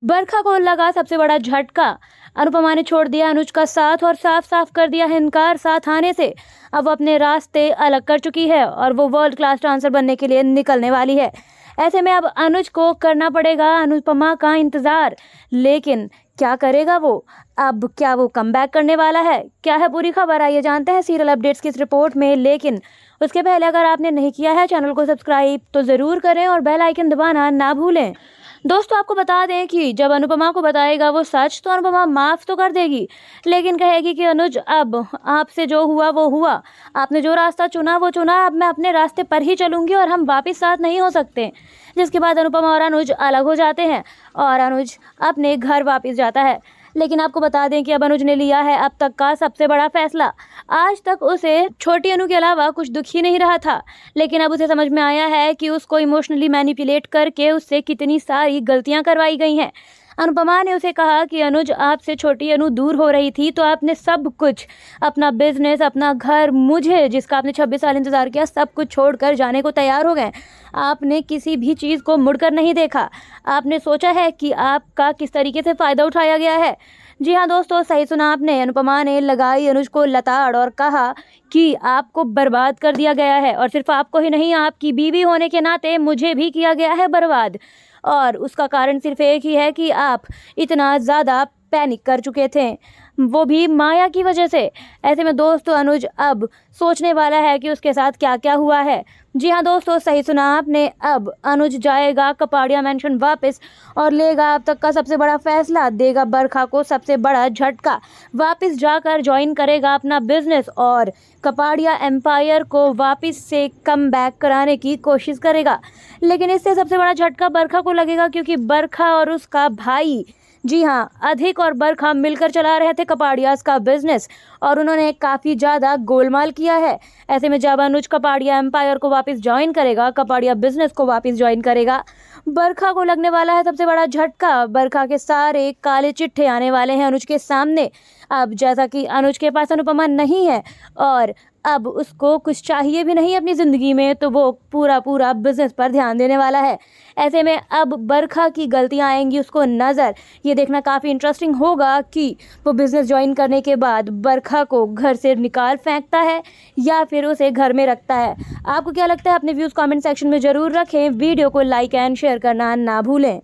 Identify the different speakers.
Speaker 1: बरखा को लगा सबसे बड़ा झटका। अनुपमा ने छोड़ दिया अनुज का साथ और साफ साफ कर दिया है इनकार साथ आने से। अब वो अपने रास्ते अलग कर चुकी है और वो वर्ल्ड क्लास डांसर बनने के लिए निकलने वाली है। ऐसे में अब अनुज को करना पड़ेगा अनुपमा का इंतजार। लेकिन क्या करेगा वो? अब क्या वो कमबैक करने वाला है? क्या है पूरी खबर, आइए जानते हैं सीरियल अपडेट्स की इस रिपोर्ट में। लेकिन उसके पहले अगर आपने नहीं किया है चैनल को सब्सक्राइब तो ज़रूर करें और बेल आइकन दबाना ना भूलें। दोस्तों, आपको बता दें कि जब अनुपमा को बताएगा वो सच तो अनुपमा माफ़ तो कर देगी, लेकिन कहेगी कि अनुज अब आपसे जो हुआ वो हुआ, आपने जो रास्ता चुना वो चुना, अब मैं अपने रास्ते पर ही चलूँगी और हम वापस साथ नहीं हो सकते। जिसके बाद अनुपमा और अनुज अलग हो जाते हैं और अनुज अपने घर वापस जाता है। लेकिन आपको बता दें कि अब अनुज ने लिया है अब तक का सबसे बड़ा फैसला। आज तक उसे छोटी अनु के अलावा कुछ दुख ही नहीं रहा था, लेकिन अब उसे समझ में आया है कि उसको इमोशनली मैनिपुलेट करके उससे कितनी सारी गलतियां करवाई गई हैं। अनुपमा ने उसे कहा कि अनुज, आपसे छोटी अनु दूर हो रही थी तो आपने सब कुछ, अपना बिजनेस, अपना घर, मुझे जिसका आपने 26 साल इंतजार किया, सब कुछ छोड़कर जाने को तैयार हो गए। आपने किसी भी चीज़ को मुड़कर नहीं देखा। आपने सोचा है कि आपका किस तरीके से फ़ायदा उठाया गया है। जी हाँ दोस्तों, सही सुना आपने। अनुपमा ने लगाई अनुज को लताड़ और कहा कि आपको बर्बाद कर दिया गया है और सिर्फ आपको ही नहीं, आपकी बीवी होने के नाते मुझे भी किया गया है बर्बाद। और उसका कारण सिर्फ एक ही है कि आप इतना ज़्यादा पैनिक कर चुके थे, वो भी माया की वजह से। ऐसे में दोस्तों अनुज अब सोचने वाला है कि उसके साथ क्या क्या हुआ है। जी हाँ दोस्तों, सही सुना आपने। अब अनुज जाएगा कपाड़िया मेंशन वापस और लेगा अब तक का सबसे बड़ा फैसला, देगा बरखा को सबसे बड़ा झटका। वापस जाकर ज्वाइन करेगा अपना बिजनेस और कपाड़िया एम्पायर को वापस से कम बैक कराने की कोशिश करेगा। लेकिन इससे सबसे बड़ा झटका बरखा को लगेगा, क्योंकि बरखा और उसका भाई, जी हाँ, अधिक और बरखा मिलकर चला रहे थे कपाड़ियाज का बिजनेस और उन्होंने काफ़ी ज़्यादा गोलमाल किया है। ऐसे में जब अनुज कपाड़िया एम्पायर को वापस ज्वाइन करेगा, कपाड़िया बिजनेस को वापस ज्वाइन करेगा, बरखा को लगने वाला है सबसे बड़ा झटका। बरखा के सारे काले चिट्ठे आने वाले हैं अनुज के सामने। अब जैसा कि अनुज के पास अनुपमा नहीं है और अब उसको कुछ चाहिए भी नहीं अपनी ज़िंदगी में, तो वो पूरा बिजनेस पर ध्यान देने वाला है। ऐसे में अब बरखा की गलतियां आएंगी उसको नज़र। ये देखना काफ़ी इंटरेस्टिंग होगा कि वो बिज़नेस ज्वाइन करने के बाद बरखा को घर से निकाल फेंकता है या फिर उसे घर में रखता है। आपको क्या लगता है? अपने व्यूज़ कमेंट सेक्शन में ज़रूर रखें। वीडियो को लाइक एंड शेयर करना ना भूलें।